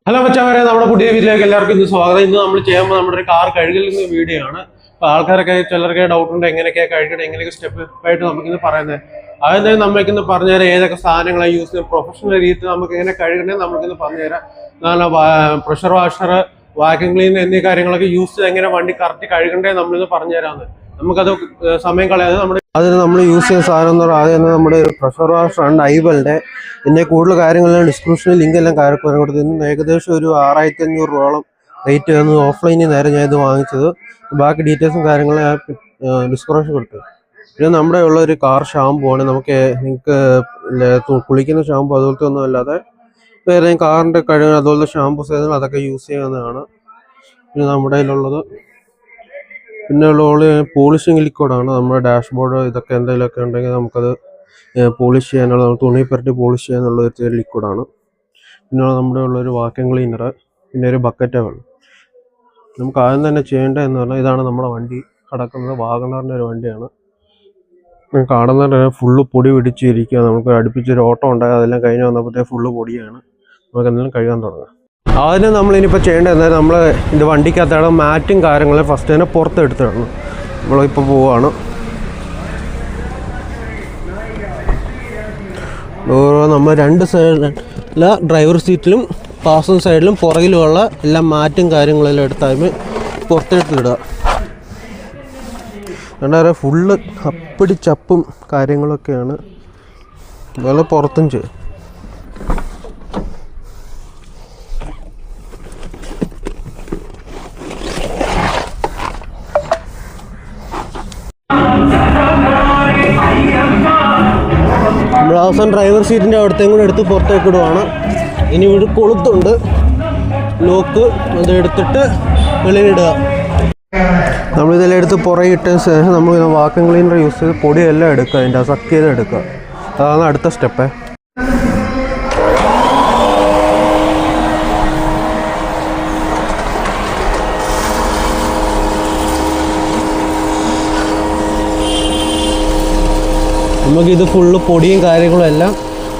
Hello മച്ചാമാരെ, നമ്മുടെ പുതിയ വീട്ടിലേക്ക് എല്ലാവർക്കും ഇന്ന് സ്വാഗതം. ഇന്ന് നമ്മൾ ചെയ്യുമ്പോൾ നമ്മുടെ ഒരു കാർ കഴുകുന്ന വീഡിയോ ആണ്. അപ്പോൾ ആൾക്കാരൊക്കെ ചിലർക്ക് ഡൗട്ട് ഉണ്ട്, എങ്ങനെയൊക്കെയാണ് കഴുകണം, എങ്ങനെയൊക്കെ സ്റ്റെപ്പ് ആയിട്ട് നമുക്കിന്ന് പറയുന്നത്. അതെന്താ നമുക്കിന്ന് പറഞ്ഞുതരാം, ഏതൊക്കെ സാധനങ്ങളാണ് യൂസ് ചെയ്യുന്നത്, പ്രൊഫഷണൽ രീതിയിൽ നമുക്ക് എങ്ങനെ കഴുകണേ നമുക്കിന്ന് പറഞ്ഞുതരാം. പ്രഷർ വാഷർ, വാക്യൂം ക്ലീനർ എന്നീ കാര്യങ്ങളൊക്കെ യൂസ് ചെയ്ത് എങ്ങനെ വണ്ടി കറക്റ്റ് കഴുകണ്ടേ നമ്മളിന്ന് പറഞ്ഞുതരാമെന്ന്. നമുക്കത് സമയം കളയാതെ അതിന് നമ്മൾ യൂസ് ചെയ്യുന്ന സാധനം എന്ന് പറഞ്ഞാൽ ആദ്യം നമ്മുടെ ഒരു പ്രഷർ വാഷർ ഉണ്ട് ഐബലിൻ്റെ. ഇതിൻ്റെ കൂടുതൽ കാര്യങ്ങളെല്ലാം ഡിസ്ക്രിപ്ഷനിൽ ലിങ്ക് എല്ലാം കാര്യം കൊടുത്തത്. ഏകദേശം ഒരു 6500 രൂപയോളം റേറ്റ് വന്ന് ഓഫ്ലൈനിൽ നേരെ ഞാൻ ഇത് വാങ്ങിച്ചത്. ബാക്കി ഡീറ്റെയിൽസും കാര്യങ്ങളും ഞാൻ ഡിസ്ക്രിപ്ഷൻ കൊടുത്തു. പിന്നെ നമ്മുടെ ഉള്ള ഒരു കാർ ഷാമ്പു ആണ്. നിങ്ങൾക്ക് കുളിക്കുന്ന ഷാമ്പു അതുപോലത്തെ ഒന്നും അല്ലാതെ വേറെ കാറിൻ്റെ കഴുകാൻ അതുപോലത്തെ ഷാമ്പൂസ് ഏതെങ്കിലും അതൊക്കെ യൂസ് ചെയ്യാവുന്നതാണ്. പിന്നെ നമ്മുടെ കയ്യിലുള്ളത് പോളിഷിങ് ലിക്വിഡാണ്. നമ്മുടെ ഡാഷ്ബോർഡ് ഇതൊക്കെ എന്തെങ്കിലുമൊക്കെ ഉണ്ടെങ്കിൽ നമുക്കത് പോളിഷ് ചെയ്യാനുള്ള, തുണി പരട്ടി പോളിഷ് ചെയ്യാനുള്ള ഒരു ലിക്വിഡാണ്. പിന്നെ നമ്മുടെ ഉള്ളൊരു വാക്യൂം ക്ലീനർ, പിന്നെ ഒരു ബക്കറ്റ് വേണം. നമുക്ക് ആദ്യം തന്നെ ചെയ്യേണ്ടതെന്ന് പറഞ്ഞാൽ ഇതാണ് നമ്മുടെ വണ്ടി കിടക്കുന്നത്. വാഗണറിൻ്റെ ഒരു വണ്ടിയാണ്. കാണുന്നതിന് ഫുള്ള് പൊടി പിടിച്ചിരിക്കുക. നമുക്ക് അടുപ്പിച്ചൊരു ഓട്ടം ഉണ്ടായി, അതെല്ലാം കഴിഞ്ഞ് വന്നപ്പോഴത്തേ ഫുള്ള് പൊടിയാണ്. നമുക്ക് എന്തെങ്കിലും കഴുകാൻ തുടങ്ങാം. ആദ്യം നമ്മളിനിപ്പോൾ ചെയ്യേണ്ടത് എന്നാൽ നമ്മൾ ഇത് വണ്ടിക്കകത്താണ് മാറ്റും കാര്യങ്ങളും ഫസ്റ്റ് തന്നെ പുറത്തെടുത്തിടണം. നമ്മളിപ്പോൾ പോവുകയാണ്. നമ്മൾ രണ്ട് സൈഡില ഡ്രൈവർ സീറ്റിലും പാസഞ്ചർ സൈഡിലും പുറകിലുമുള്ള എല്ലാ മാറ്റും കാര്യങ്ങളെല്ലാം എടുത്താൽ പുറത്തെടുത്തിടുക. രണ്ടാമത് ഫുള്ള് അപ്പടി ചപ്പും കാര്യങ്ങളൊക്കെയാണ്. അതുപോലെ പുറത്തും ചെയ്യും. നമ്മൾ അവസാനം ഡ്രൈവർ സീറ്റിൻ്റെ അവിടത്തേയും കൂടെ എടുത്ത് പുറത്തേക്ക് ഇടുവാണ്. ഇനി ഇവിടെ കൊളുത്തുണ്ട്, ലോക്ക്, അതെടുത്തിട്ട് വെളിയിലിടുക. നമ്മളിതെല്ലാം എടുത്ത് പുറകെ ഇട്ടതിന് ശേഷം നമ്മൾ വാക്യൂം ക്ലീനർ യൂസ് ചെയ്ത് പൊടിയെല്ലാം എടുക്കുക, അതിൻ്റെ സക്ക് ചെയ്ത് എടുക്കുക. അതാണ് അടുത്ത സ്റ്റെപ്പ്. നമുക്കിത് ഫുള്ള് പൊടിയും കാര്യങ്ങളും എല്ലാം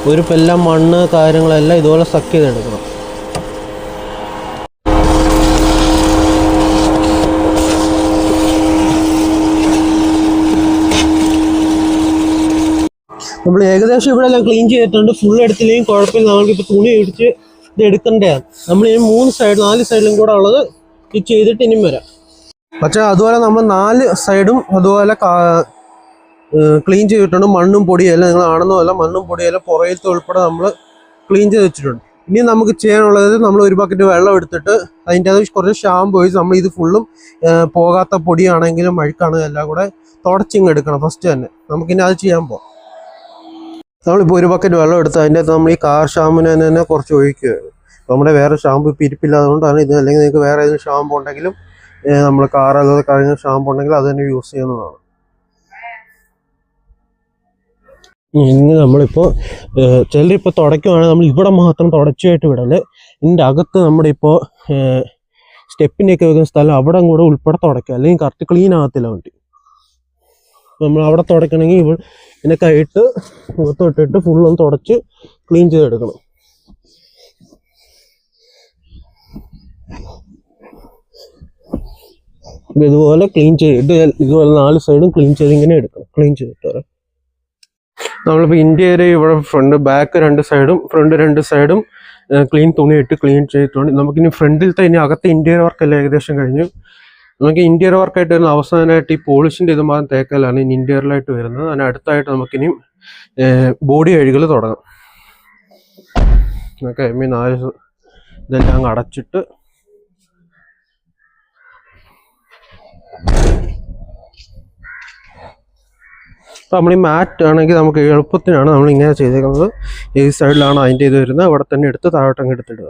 ഒരു പെല്ലാം മണ്ണ് കാര്യങ്ങളെല്ലാം ഇതുപോലെ സക്ക് ചെയ്തെടുക്കണം. നമ്മൾ ഏകദേശം ഇവിടെ എല്ലാം ക്ലീൻ ചെയ്തിട്ടുണ്ട്. ഫുൾ എടുത്തില്ലെങ്കിൽ കുഴപ്പമില്ല, നമുക്കിപ്പോൾ തുണി ഇടിച്ച് ഇത് എടുക്കേണ്ടതാണ്. നമ്മൾ ഇനി 4 സൈഡിലും കൂടെ ഉള്ളത് ഇത് ചെയ്തിട്ട് ഇനിയും വരാം. പക്ഷേ അതുപോലെ നമ്മൾ 4 സൈഡും അതുപോലെ ക്ലീൻ ചെയ്തിട്ടുണ്ട്. മണ്ണും പൊടിയെല്ലാം നിങ്ങൾ ആണെന്നല്ല, മണ്ണും പൊടിയെല്ലാം പുറയിലത്തെ ഉൾപ്പെടെ നമ്മൾ ക്ലീൻ ചെയ്ത് വെച്ചിട്ടുണ്ട്. ഇനി നമുക്ക് ചെയ്യാനുള്ളത്, നമ്മൾ ഒരു ബക്കറ്റ് വെള്ളം എടുത്തിട്ട് അതിൻ്റെ അത് കുറച്ച് ഷാമ്പു ഒഴിച്ച് നമ്മൾ ഇത് ഫുള്ളും പോകാത്ത പൊടിയാണെങ്കിലും അഴുക്കാണെങ്കിലും എല്ലാം കൂടെ തുടച്ചിങ് എടുക്കണം ഫസ്റ്റ് തന്നെ. നമുക്കിനി അത് ചെയ്യാൻ പോകാം. നമ്മളിപ്പോൾ ഒരു ബക്കറ്റ് വെള്ളം എടുത്ത് അതിൻ്റെ അകത്ത് നമ്മൾ ഈ കാർ ഷാമ്പുവിന് തന്നെ കുറച്ച് ഒഴിക്കുകയാണ്. നമ്മുടെ വേറെ ഷാമ്പു ഇപ്പോൾ ഇരിപ്പില്ലാതുകൊണ്ടാണ് ഇത്. അല്ലെങ്കിൽ നിങ്ങൾക്ക് വേറെ ഏതെങ്കിലും ഷാമ്പു ഉണ്ടെങ്കിലും നമ്മൾ കാർ അല്ലാതെ കഴിഞ്ഞ ഷാമ്പു ഉണ്ടെങ്കിൽ അത് തന്നെ യൂസ് ചെയ്യുന്നതാണ്. ഇനി നമ്മളിപ്പോൾ ചിലരിപ്പോൾ തുടയ്ക്കുവാണെങ്കിൽ നമ്മൾ ഇവിടെ മാത്രം തുടച്ചായിട്ട് വിടല്. ഇതിൻ്റെ അകത്ത് നമ്മുടെ ഇപ്പോൾ സ്റ്റെപ്പിൻ്റെയൊക്കെ വെക്കുന്ന സ്ഥലം അവിടെ കൂടെ ഉൾപ്പെടെ തുടയ്ക്കുക, അല്ലെങ്കിൽ കറക്റ്റ് ക്ലീൻ ആകത്തില്ല വണ്ടി. നമ്മൾ അവിടെ തുടയ്ക്കണമെങ്കിൽ ഇതിനെ കൈയിട്ട് മുഖത്തോട്ടിട്ട് ഫുള്ളൊന്ന് തുടച്ച് ക്ലീൻ ചെയ്തെടുക്കണം. ഇതുപോലെ ക്ലീൻ ചെയ്തിട്ട് ഇതുപോലെ 4 സൈഡും ക്ലീൻ ചെയ്ത് ഇങ്ങനെ എടുക്കണം. ക്ലീൻ ചെയ്തിട്ട് നമ്മളിപ്പോൾ ഇന്ത്യയിൽ ഇവിടെ ബാക്ക് 2 സൈഡും ഫ്രണ്ട് 2 സൈഡും ക്ലീൻ തുണിയിട്ട് ക്ലീൻ ചെയ്തിട്ടുണ്ട്. നമുക്കിനി ഫ്രണ്ടിലത്തെ ഇനി അകത്തെ ഇൻറ്റീരിയർ വർക്കെല്ലാം ഏകദേശം കഴിഞ്ഞു. നമുക്ക് ഇൻറ്റീരിയർ വർക്കായിട്ട് വരുന്ന അവസാനമായിട്ട് ഈ പോളിഷിൻ്റെ ഇത് മാത്രം തേക്കലാണ് ഇനി ഇൻറ്റീരിയറിലായിട്ട് വരുന്നത്. അതിന് അടുത്തായിട്ട് നമുക്കിനി ബോഡി കഴുകൽ തുടങ്ങാം. നമുക്ക് 4 ഇതെല്ലാം അടച്ചിട്ട് അപ്പോൾ നമ്മൾ ഈ മാറ്റ് ആണെങ്കിൽ നമുക്ക് എളുപ്പത്തിനാണ് നമ്മളിങ്ങനെ ചെയ്തേക്കുന്നത്. ഈ സൈഡിലാണ് അതിൻ്റെ ഇത് വരുന്നത്, അവിടെ തന്നെ എടുത്ത് താഴോട്ടങ്ങ് എടുത്തിടുക.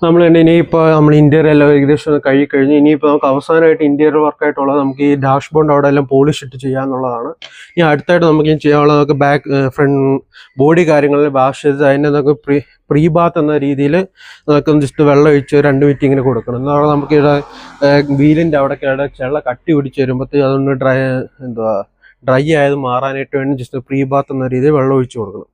നമ്മൾ തന്നെ ഇനിയിപ്പോൾ നമ്മൾ ഇൻറ്റീരിയർ എല്ലാം ഏകദേശം കഴിഞ്ഞ് ഇനിയിപ്പോൾ നമുക്ക് അവസാനമായിട്ട് ഇൻറ്റീരിയർ വർക്കായിട്ടുള്ളത് നമുക്ക് ഈ ഡാഷ്ബോർഡ് അവിടെ എല്ലാം പോളിഷ് ഇട്ട് ചെയ്യാന്നുള്ളതാണ്. ഇനി അടുത്തായിട്ട് നമുക്ക് ഇനി ചെയ്യാനുള്ളത്, നമുക്ക് ഫ്രണ്ട് ബോഡി കാര്യങ്ങളിൽ വാഷ് ചെയ്ത് അതിനെ നമുക്ക് പ്രീ ബാത്ത് എന്ന രീതിയിൽ നമുക്ക് ജസ്റ്റ് വെള്ളം ഒഴിച്ച് 2 മിനിറ്റ് ഇങ്ങനെ കൊടുക്കണം. എന്ന് പറഞ്ഞാൽ നമുക്ക് ഇവിടെ വീലിൻ്റെ അവിടെയൊക്കെ ചെള്ള കട്ടി പിടിച്ച് വരുമ്പോഴത്തേക്ക് അതൊന്ന് ഡ്രൈ ആയത് മാറാനായിട്ട് വേണ്ടി ജസ്റ്റ് പ്രീ ബാത്ത് എന്ന രീതിയിൽ വെള്ളം ഒഴിച്ച് കൊടുക്കണം.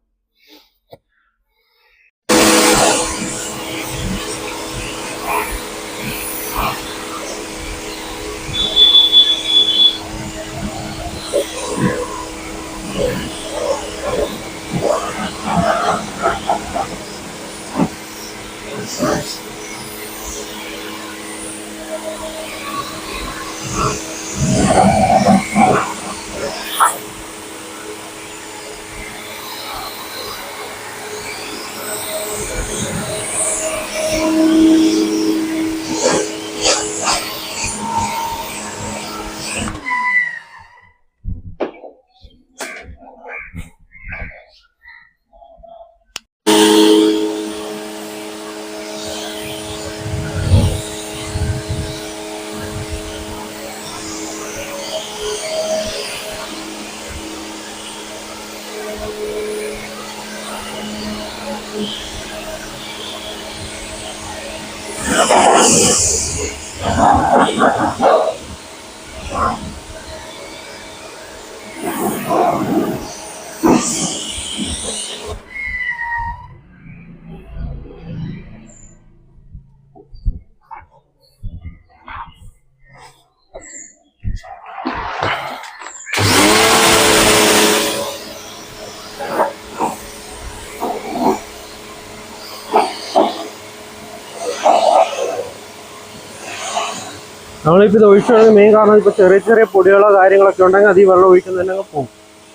നമ്മളിപ്പോൾ ഇത് ഒഴിച്ചുകൊടുക്കുന്ന മെയിൻ കാരണം ഇപ്പോൾ ചെറിയ ചെറിയ പൊടികളോ കാര്യങ്ങളൊക്കെ ഉണ്ടെങ്കിൽ അത് ഈ വെള്ളം ഒഴിക്കുന്നതിന് പോകും.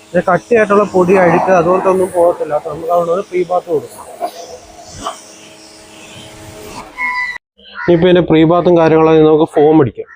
ഇത് കട്ടിയായിട്ടുള്ള പൊടി അഴുക്ക് അതുപോലത്തെ ഒന്നും പോകത്തില്ല. അപ്പോൾ നമുക്ക് അവിടെ പ്രീ ബാത്ത് കൊടുക്കും. ഇനിയിപ്പോൾ ഇതിൻ്റെ പ്രീ ബാത്തും കാര്യങ്ങളായി നമുക്ക് ഫോം അടിക്കാം.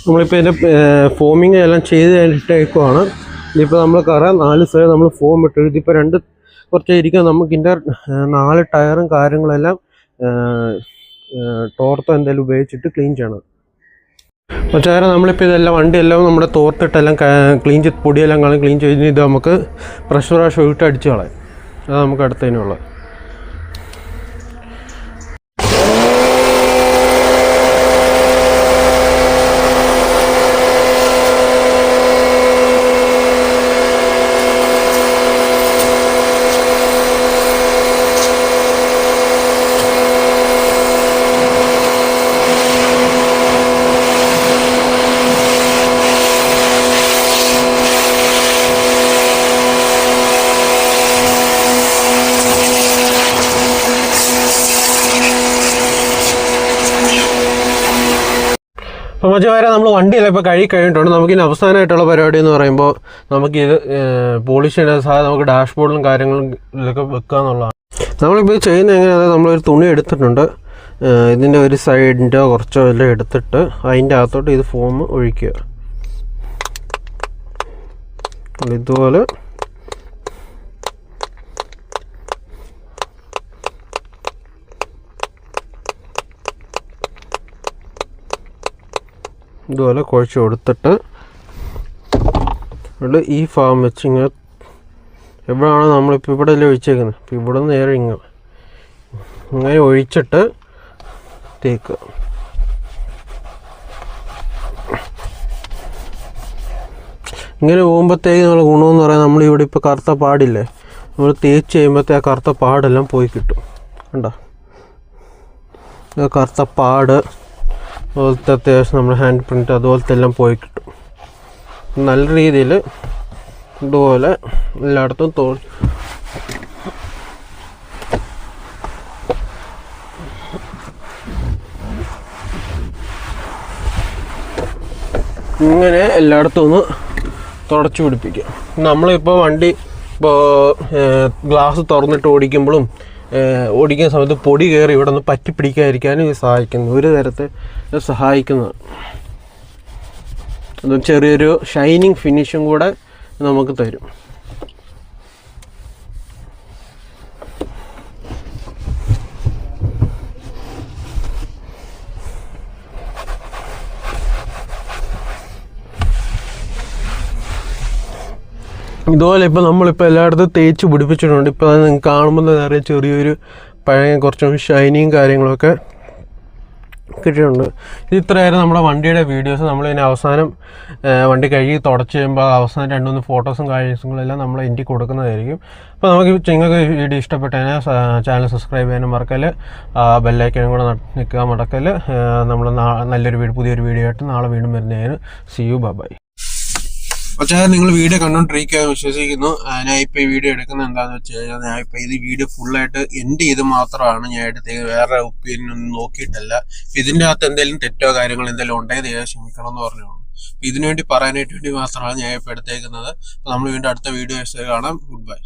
നമ്മളിപ്പോൾ ഇതിൻ്റെ ഫോമിങ് എല്ലാം ചെയ്ത് ഇട്ടേക്കുവാണ്. ഇനിയിപ്പോൾ നമ്മൾ കയറാൻ 4 സൈഡ് നമ്മൾ ഫോം ഇട്ട് ഇതിപ്പോൾ കുറച്ച് ഇരിക്കാൻ നമുക്ക് ഇതിൻ്റെ 4 ടയറും കാര്യങ്ങളെല്ലാം തോർത്ത് എന്തെങ്കിലും ഉപയോഗിച്ചിട്ട് ക്ലീൻ ചെയ്യണം. പക്ഷേ നമ്മളിപ്പോൾ ഇതെല്ലാം വണ്ടിയെല്ലാം നമ്മുടെ തോർത്തിട്ടെല്ലാം ക്ലീൻ ചെയ്ത് പൊടിയെല്ലാം ക്ലീൻ ചെയ്ത് ഇത് നമുക്ക് പ്രഷർ വാഷ് ഇട്ട് അടിച്ച് കളയാം. അത് നമുക്ക് അടുത്തതിനുള്ളത്. അപ്പോൾ മറ്റേ നമ്മൾ വണ്ടിയെല്ലാം ഇപ്പോൾ കഴിഞ്ഞിട്ടുണ്ട്. നമുക്കിനി അവസാനമായിട്ടുള്ള പരിപാടി എന്ന് പറയുമ്പോൾ നമുക്കിത് പോളിഷ് ചെയ്യുന്ന സാധനം നമുക്ക് ഡാഷ്ബോർഡിലും കാര്യങ്ങളിലൊക്കെ വെക്കുക എന്നുള്ളതാണ്. നമ്മളിപ്പോൾ ചെയ്യുന്നത് എങ്ങനെയാണ്, നമ്മളൊരു തുണി എടുത്തിട്ടുണ്ട്. ഇതിൻ്റെ ഒരു സൈഡിൻ്റെ കുറച്ചോ എല്ലാം എടുത്തിട്ട് അതിൻ്റെ അകത്തോട്ട് ഇത് ഫോം ഒഴിക്കുക. ഇതുപോലെ കുഴച്ച് കൊടുത്തിട്ട് ഈ ഫാം വെച്ച് ഇങ്ങനെ എവിടെയാണ് നമ്മളിപ്പോൾ ഇവിടെ അല്ലേ ഒഴിച്ചേക്കുന്നത്, ഇപ്പോൾ ഇവിടെ നിന്ന് നേരെ ഇങ്ങനെ ഒഴിച്ചിട്ട് തേക്കുക. ഇങ്ങനെ പോകുമ്പോഴത്തേക്ക് നമ്മൾ ഗുണമെന്ന് പറയാൻ നമ്മളിവിടെ ഇപ്പോൾ കറുത്ത പാടില്ലേ, നമ്മൾ തേച്ച് കഴിയുമ്പോഴത്തേ ആ കറുത്ത പാടെല്ലാം പോയി കിട്ടും. കണ്ടോ, കറുത്ത പാട് അതുപോലത്തെ അത്യാവശ്യം നമ്മുടെ ഹാൻഡ് പ്രിൻറ്റ് അതുപോലത്തെ എല്ലാം പോയി കിട്ടും. നല്ല രീതിയിൽ ഇതുപോലെ എല്ലായിടത്തും ഇങ്ങനെ എല്ലായിടത്തും ഒന്ന് തുടച്ചു പിടിപ്പിക്കുക. നമ്മളിപ്പോൾ വണ്ടി ഗ്ലാസ് തുറന്നിട്ട് ഓടിക്കുന്ന സമയത്ത് പൊടി കയറി ഇവിടെ നിന്ന് പറ്റി പിടിക്കാതിരിക്കാനും ഇത് സഹായിക്കുന്നു. ഒരു തരത്തിൽ ഇത് സഹായിക്കുന്നതാണ്. അത് ചെറിയൊരു ഷൈനിങ് ഫിനിഷും കൂടെ നമുക്ക് തരും. ഇതുപോലെ ഇപ്പോൾ നമ്മളിപ്പോൾ എല്ലായിടത്തും തേച്ച് പിടിപ്പിച്ചിട്ടുണ്ട്. ഇപ്പോൾ അത് നിങ്ങൾക്ക് കാണുമ്പോൾ അറിയാം ചെറിയൊരു പഴയ കുറച്ചും ഷൈനിങ് കാര്യങ്ങളൊക്കെ കിട്ടിയിട്ടുണ്ട്. ഇത് ഇത്രയായിരുന്നു നമ്മുടെ വണ്ടിയുടെ വീഡിയോസ്. നമ്മളിതിന് അവസാനം വണ്ടി കഴുകി തുടച്ച് കഴിയുമ്പോൾ അവസാനം 2-3 ഫോട്ടോസും കാര്യങ്ങളെല്ലാം നമ്മൾ എനിക്ക് കൊടുക്കുന്നതായിരിക്കും. അപ്പോൾ നിങ്ങൾക്ക് വീഡിയോ ഇഷ്ടപ്പെട്ടതിന് ചാനൽ സബ്സ്ക്രൈബ് ചെയ്യാനും മറക്കല്, ബെല്ലൈക്കനും കൂടെ നിൽക്കാൻ മറക്കല്. നമ്മൾ പുതിയൊരു വീഡിയോ ആയിട്ട് നാളെ വീണ്ടും വരുന്നതിന്. See you, bye. പക്ഷേ നിങ്ങൾ വീഡിയോ കണ്ടോണ്ടിരിക്കാൻ വിശ്വസിക്കുന്നു. ഞാൻ ഇപ്പൊ ഈ വീഡിയോ എടുക്കുന്നത് എന്താണെന്ന് വെച്ച് കഴിഞ്ഞാൽ, ഞാൻ ഇപ്പൊ ഇത് വീഡിയോ ഫുള്ളായിട്ട് എൻഡ് ചെയ്ത് മാത്രമാണ് ഞാൻ എടുത്തത്. വേറെ ഒപ്പീനിയൻ ഒന്നും നോക്കിയിട്ടല്ല. ഇതിന്റെ അകത്ത് എന്തെങ്കിലും തെറ്റോ കാര്യങ്ങളോ എന്തെങ്കിലും ഉണ്ടെങ്കിൽ ക്ഷമിക്കണം എന്ന് പറഞ്ഞോളൂ. ഇതിനുവേണ്ടി പറയാനായിട്ട് വേണ്ടി മാത്രമാണ് ഞാൻ ഇപ്പൊ എടുത്തേക്കുന്നത്. നമ്മൾ വീണ്ടും അടുത്ത വീഡിയോസ് കാണാം. Good bye.